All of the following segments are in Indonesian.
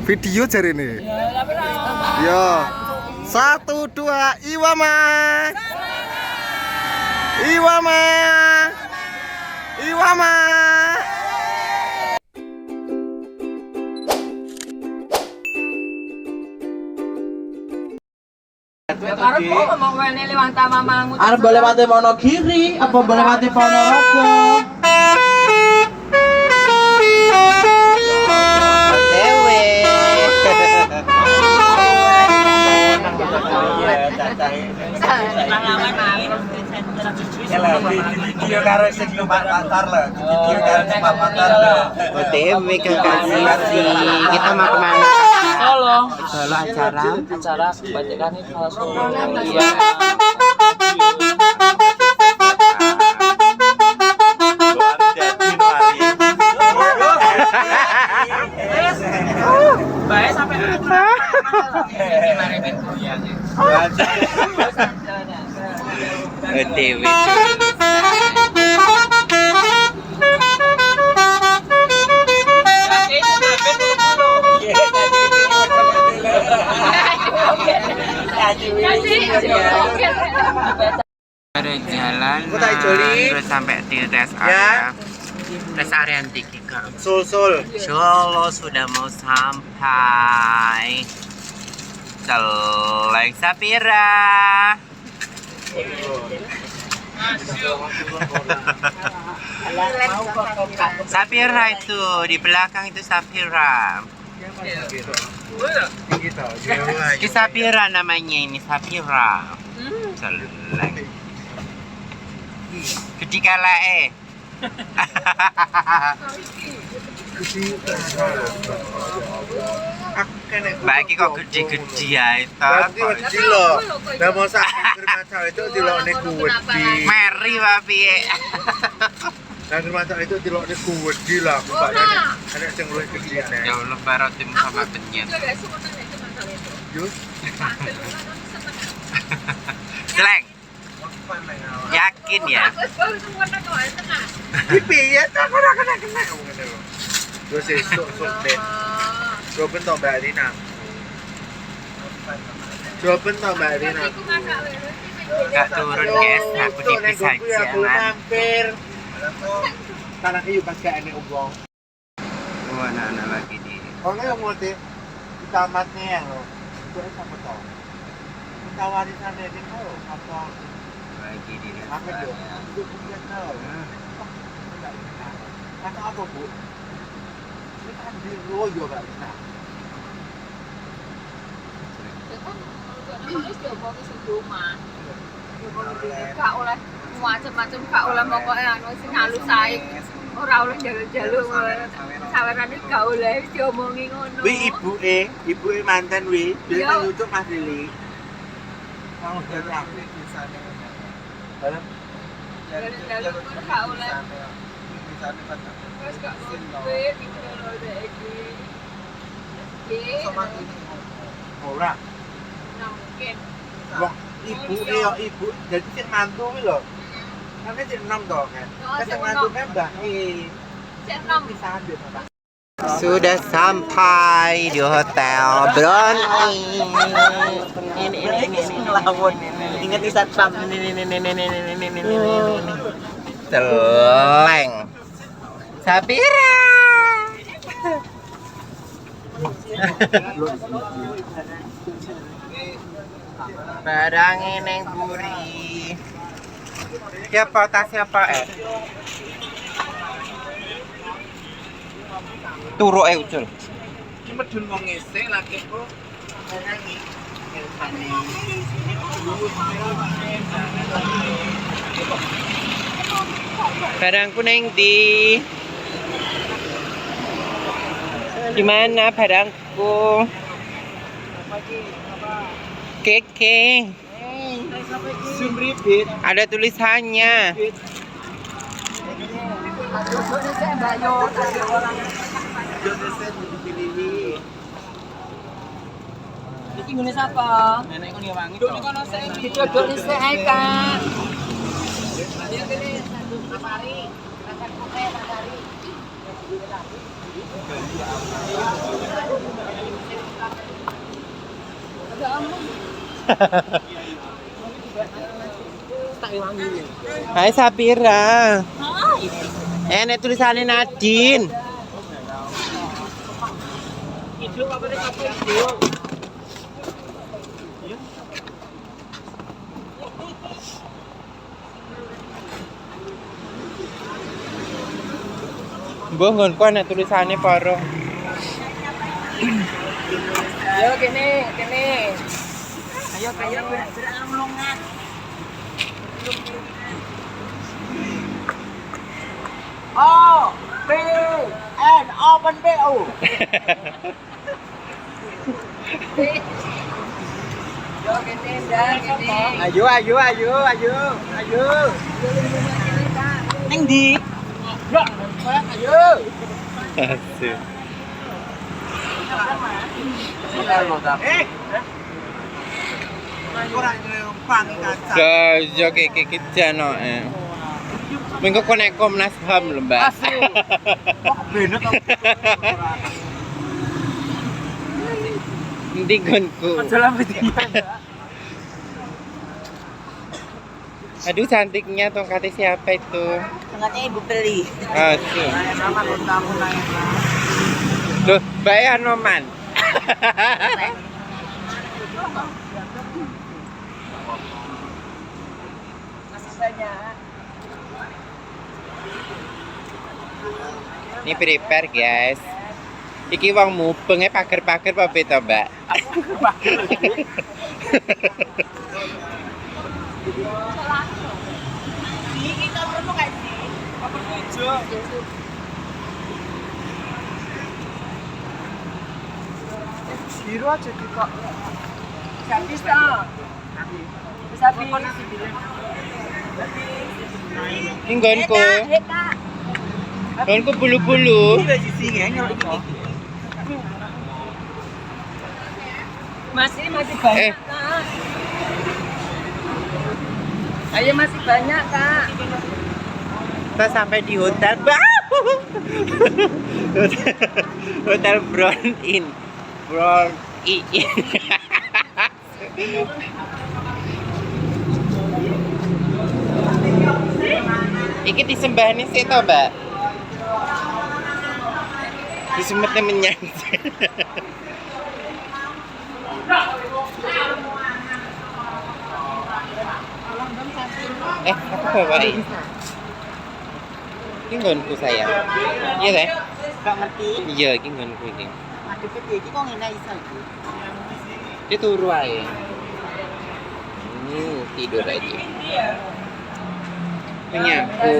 Video jari ini. Ya. 1, 2, Iwama. Iwama. Iwama. Arep boleh mati Monogiri apa boleh mati Ponorogo? Dewe. Video karo sing numpak pacar lho. Video karo numpak pacar lho. OTW ke Kasisi. Kita mau kemana? Solo. Solo acara. Acara kebanyakan itu Solo. Iya. Baik sampai kemarin goyang. OTW. Ada jalan terus sampai di rest area. Rest area Antiki Kang. Sul. Solo sudah mau sampai. Celeng Sapira. Sapira itu di belakang itu Sapira. Ini Sapira namanya ini Sapira. Celeng. Ketika lah Bagi kok gede-gede ya itu. Berarti wedi lho. Lah mosok maca itu dilokne kuwedi. Meri papi. Lah maca itu dilokne kuwedi lah mbaknya. Ada sing luwih gede nek. Ya Allah baru tim sama penyet. Yus. Celeng. Yakin ya? Piye ta ora kena ngene lho. Yo sesuk deh. Coba to Mbak Rina. Coba to Mbak Rina. Gak turun guys, aku dipis aja Hampir. Tanah kayu pas gak enek uang. Oh anak-anak lagi di Ono yang mau di tamatnya yang lo. Itu apa tau? Kita warisan ini tau apa? lagi di Apa itu? Itu punya tau. Kata apa bu? Ini kan di Loyo Mbak Rina. Gak oleh macam-macam, gak oleh pokoknya anu sing halus ae. Ora oleh jaluk-jaluk saweran iki gak oleh diomongi ngono. Wi ibuke manten wi, dia kan nyucuk Mas Lili. Mau dari aku bisane. Dalam Jaluk gak oleh. Terus gak duit iki lho iki. ora. Nah, mungkin. Wong ibu jadi sing mantu kuwi lho. Kan sing enom to kan. Sing mantu kan Mbah Sing enom pisahan yo Pak. Sudah sampai di hotel Brownie. Ini ngelamun. Ingat di satpam. Ini. Celeng. Sapira. Barang ini gurih. Siapa tas siapa Turu ucul. Medun wong ngese laki kok nyanyi. Barangku neng di mana barangku? Keke. Sumribit. Ada tulisannya. iki ngene sapa? Nenek kon ngewangi. Duk kono sik didodok sik ae, Kak. Ya kene satu apari, rasa kopi matahari. Hai Sapira. Nek tulisannya Nadine. Mbah nggonku ana tulisannya para. Ayo kene. Ayo berak melongat. O P N open BO. Yo kene dah kene. Ayo. Ning ndi? Ayo. Asik. Yo kiki jano Minggu konek Komnas HAM lho, Mbak. Bener kok. Ndi gonku. Aduh cantiknya tongkatnya siapa itu? Tongkatnya Ibu beli. Asik. Loh, Mbak Anoman. Masih banyak. Ini prepare guys. Iki wong mubenge pager-pager apa beda, Mbak? Ini cover tuh kayak sih. Cover hijau. Biru aja kok. Gak bisa. Bisa Ini nggonku. Nggonku bulu-bulu. Masih banyak, Kak. Ayo masih banyak, Kak. Kita sampai di hotel. Hotel Brown Inn. Iki disembahane sih to, Mbak? Disemetnya menyanyi. Aku bawain. Ini nggonku sayang. Iya, Teh? Gak ngerti. Iya, iki nggonku iki. Aduh, gede iki kok ngene iso iki. Dia turu aja. Tidur aja. Penyapu.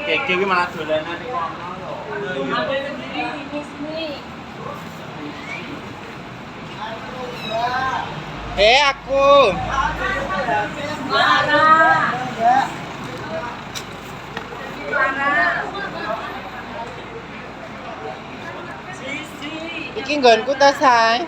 Keke iki malah dolanan iki ono lho. Ambil sendiri ini sini. Aku. Iki nggonku ta, Say?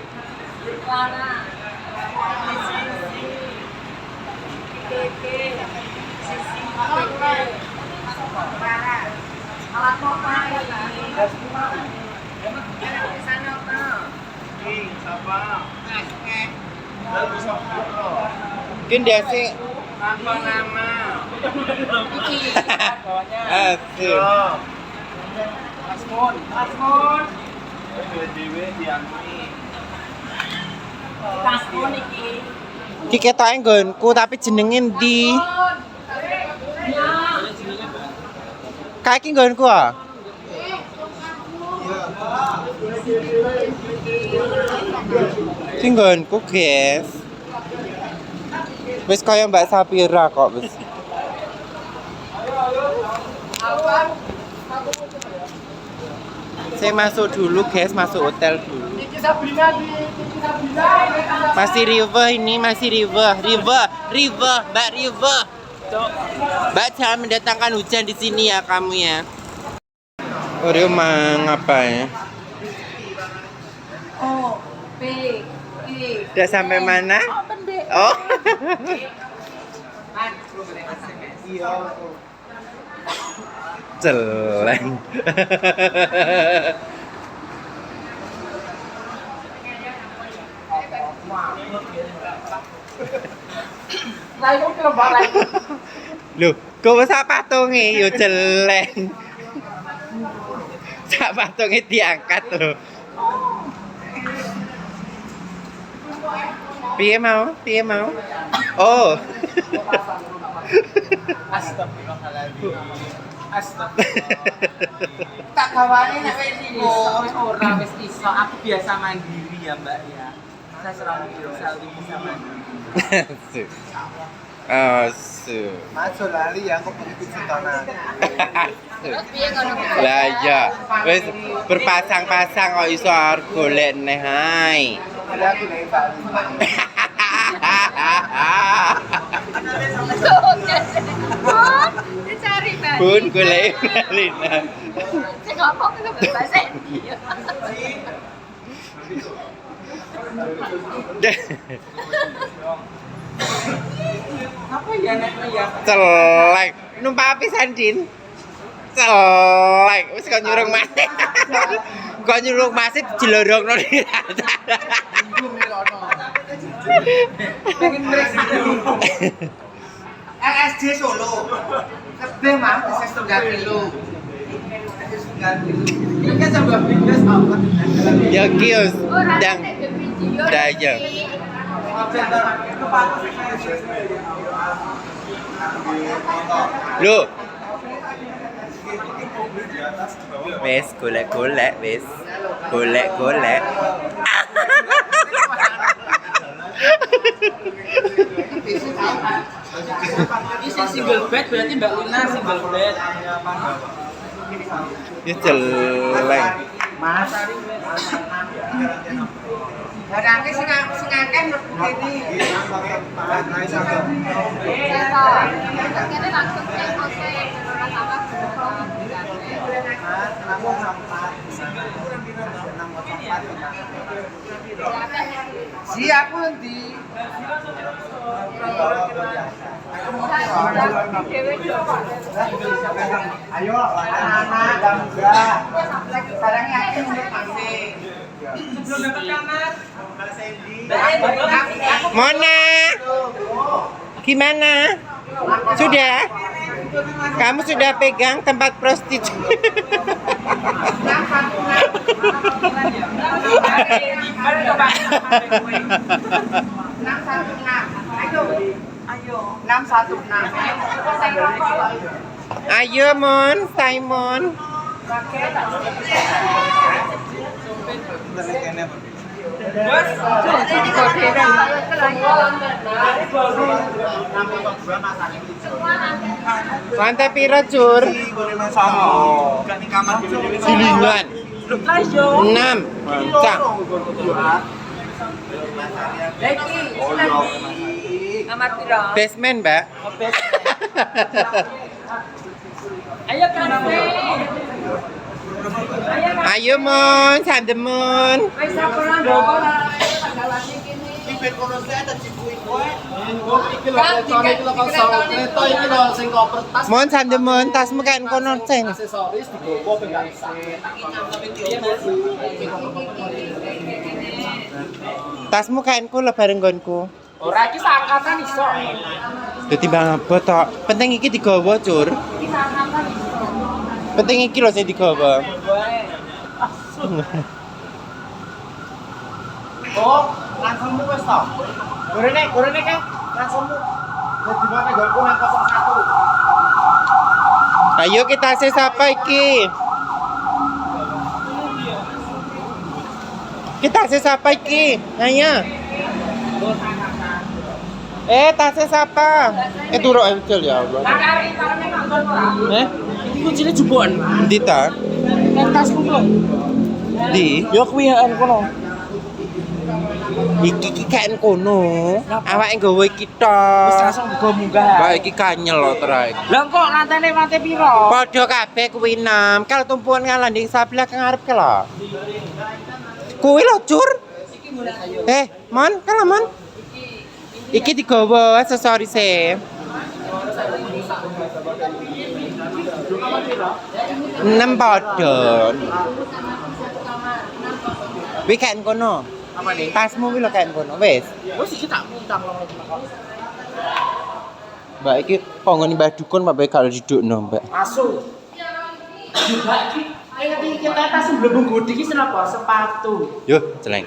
Mungkin dia sih Nama. asik. Asmon. Dewe diangkuni. Tasmu niki. Iki ketoke nggonku tapi jenenge ndi? Kae iki nggonku ah. Iki nggonku, guys. Wis kaya Mbak Sapira kok wis. Saya masuk dulu guys, masuk hotel dulu. Masih river ini, masih river, Mbak river. Mbak jangan mendatangkan hujan di sini ya kamu ya. Oreo mang apa ya? Udah sampai mana? Oh. Celeng. Loh, kok sak patunge yo celeng. Sak patunge diangkat loh. Piye mau? Piye mau? Oh. Astagfirullahaladzim. Tak kawane nek wis iso, ora wis iso. Aku biasa mandiri ya, Mbak ya. Saya serang bisa mandiri. Asu. Masuk lali yang kok begitu setonan. Terus piye ngono? Lah iya, wis berpasang-pasang kok iso arep golek neh ae. Ada aku dari Bali. Dicari Mbak. Bun golek Lina. Sing ngomong ke bahasa India. Apa ya nek ya? Celek. Numpak pisan Din. Celek. Wis kok nyurung masih. Kok nyurung masih jelorongno. Pengen mereka. LSD Solo. Kabeh mah bisa setunggal kilo. Ini kan sampai pindah apa? Ya kios Ora dang nek video. daya. Loh. Wes golek-golek wes. Golek-golek. Ini single bed berarti Mbak Lina single bed. Ya celeng. Mas. Barangnya sing akeh begini. Kene langsung cek kose ora sama Si aku nanti. Ayo, anak-anak dan muda. Barangnya akeh menurut Ase. Sebelum dapat kamar. Mona. Gimana? Sudah? Kamu sudah pegang tempat prostitusi? Ayo Mon, Simon. Lantai pira cur? Silingan 6 Cak. Kamar piro? Basement mbak. Ayo kafe. Ayo Mon, Sandemon. Wis ora ndoko. Mon Sandemon, tasmu kan kono sing. Tasmu kan ku bareng nggonku. Ora iki seangkatan iso. Dadi bang apa tok? Penting iki digawa, Cur. Penting iki lho sing digawa. Oh, langsung mu wis to. Gorene kan langsung mu. Dadi mana golku nang 01. Ayo kita ses apa iki? Kita ses apa iki? Ayo. Tasnya siapa? Turok Evcel ya Allah. Iki kuncine jupuk. Ndi ta? Tasku lho. Di? Yo kuwi kono. Iki kaen kono. Awake nggawa iki Wis tok. langsung go munggah. Mbak iki kanyel lho teraik. Lah kok lantai piro? Padha kabeh kuwi 6. Kalau tumpuan ngalanding sebelah ke ngarep ke lho. Kuwi lho, Cur. Mon, kalah Mon. Iki digawa aksesoris e. 6 padha. Wi kaen kono. Apa nih? Tasmu wi lho kaen kono, wis. Wes iki tak muntang lono kok. Mbak iki ponggone Mbak Dukun Mbak bae kalau didukno, Mbak. Asu. Mbak iki ayo kita tas mblebung gudi iki senapa? Sepatu. Yo, celeng.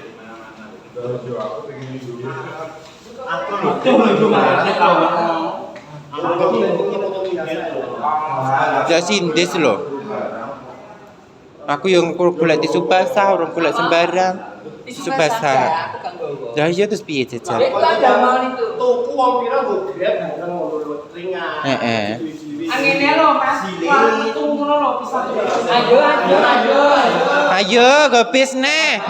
Ya sindes lho. Aku yang golek tisu basah, orang golek sembarang. Tisu basah. Ya iya terus piye jajan? Tuku wong pira nggo grab bareng ngono ringan. Heeh. Angene lho Mas. Wah, metu ngono lho bisa. Ayo. Ayo gopis neh.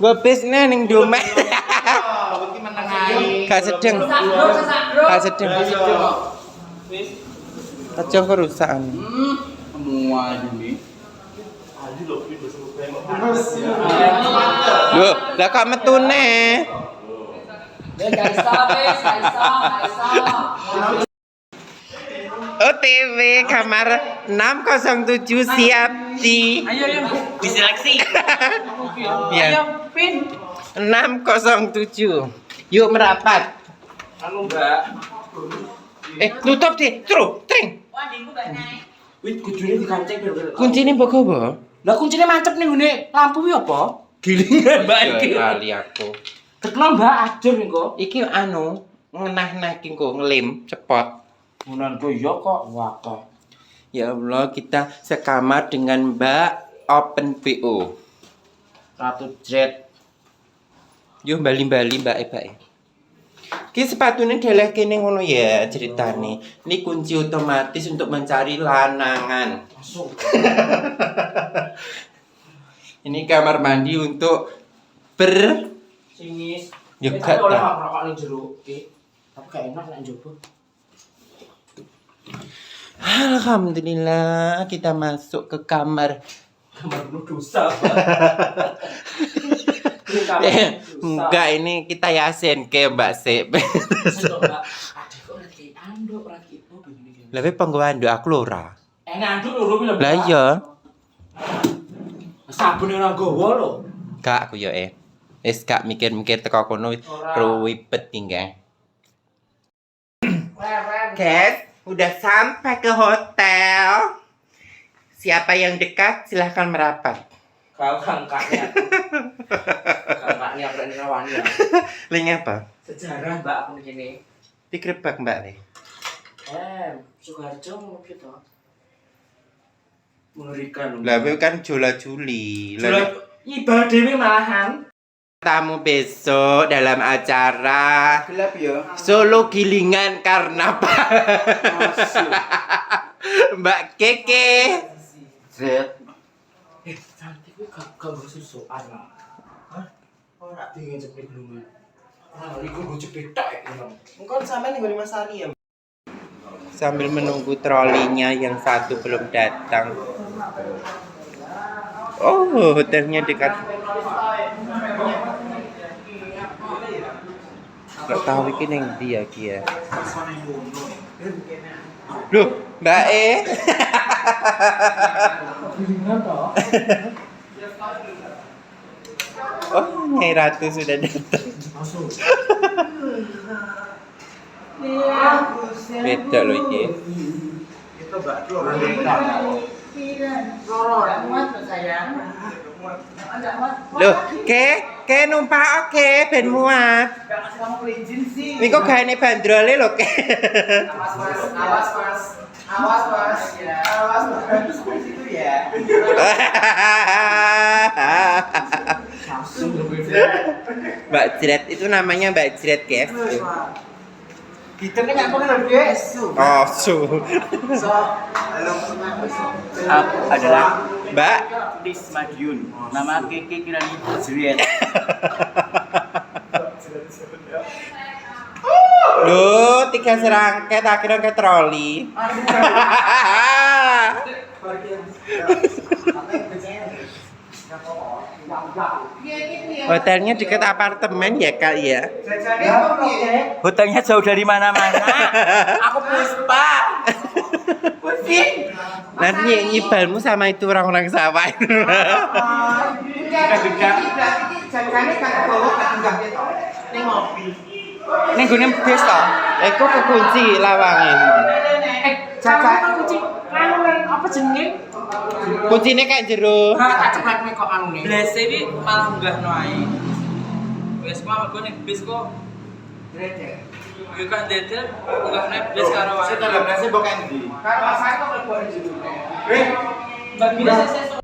Gopis neh ning domek. Iki meneng ae. Gak sedeng. Gak sedeng. Aja kerusakan. Semua ini. Loh, lah kok metune? OTW kamar 607 siap di diseleksi. Ya. Pin. 607. Yuk merapat. Anu Mbak. Tutup deh. Tring. Wih, kuncinya dikancing bener-bener. Kuncine mbok gowo? Lah kuncinya mancep nih ngene. Lampu iki apa? Gilingan Mbak iki. Kali aku. Tekno Mbak ajur nih kok. Iki anu ngenah-ngenah ki kok ngelim cepot. Munanku iya kok wakah. Ya Allah, kita sekamar dengan Mbak Open BO. Ratu Jet. Yo bali-bali Mbak Mbak. Ki sepatune deleh kene ngono ya ceritane. Ini kunci otomatis untuk mencari lanangan. Langsung. Ini kamar mandi untuk Singis. Ya, Tapi gak oleh tak. rokok ning jero. Tapi gak enak nek njobo. Alhamdulillah kita masuk ke kamar. Kamar penuh dosa. Enggak ini kita yasin ke Mbak Sip. Lebih penggawean do aku lora. Anduk loro kuwi lho. Lah iya, Sabun ora gowo lho. gak aku yo wis gak mikir-mikir teko kono ruwibet tinggal. Guys, udah sampai ke hotel. Siapa yang dekat silahkan merapat. Kau kakaknya. Kakaknya berani rawan ya. Link apa? Sejarah Mbak aku begini. Dikrebak Mbak Le. Sukarjo ngono gitu. Mengerikan. Lah kowe kan jola-juli. Ibadah dhewe malahan. Tamu besok dalam acara Gelap ya. Solo Gilingan Karnaval. Mbak Keke. Zet. Cantik kuwi gak bersusuan. Hah? Ora dingin cepet belum. Iku go cepet tok ya. Engko sampean ning Mas Ari ya. Sambil menunggu trolinya yang satu belum datang. Oh, hotelnya dekat. Gak tahu iki ning ndi ya ki ya. Loh, Mbak E. Oh, Nyai Ratu sudah datang. Beda loh iki. Itu Mbak Dlo. Loh, ke numpak oke ben muat. Gak ngasih kamu izin sih. Niku gaene bandrole lho, ke. Awas Mas. Awas Mas. Situ ya. Mbak Jret itu namanya Mbak Jret, guys. Gitu nih aku lho, guys. Oh, su. Aku adalah Mbak, Tis Madiun. Nama Keke Kirani Jriet. loh, 3 serangket akhirnya ke troli. Hotelnya dekat apartemen ya kak ya? Hotelnya jauh dari mana-mana. Aku Puspa. Pusing. Nanti nyibalmu sama itu orang-orang sawah. Ning gone bis to. Eko kekunci lawange. Jajan kunci apa jenenge? Kuncine kayak jero. Tak ceplekne kok anu nih. Blese iki malah nggahno ae. Wis mah mergo ning bis kok. Yo kan dedel nggahne bis karo wae. Dalam nasi bukan di. Karo masake kok mlebu jero. Mbak Bila sesuk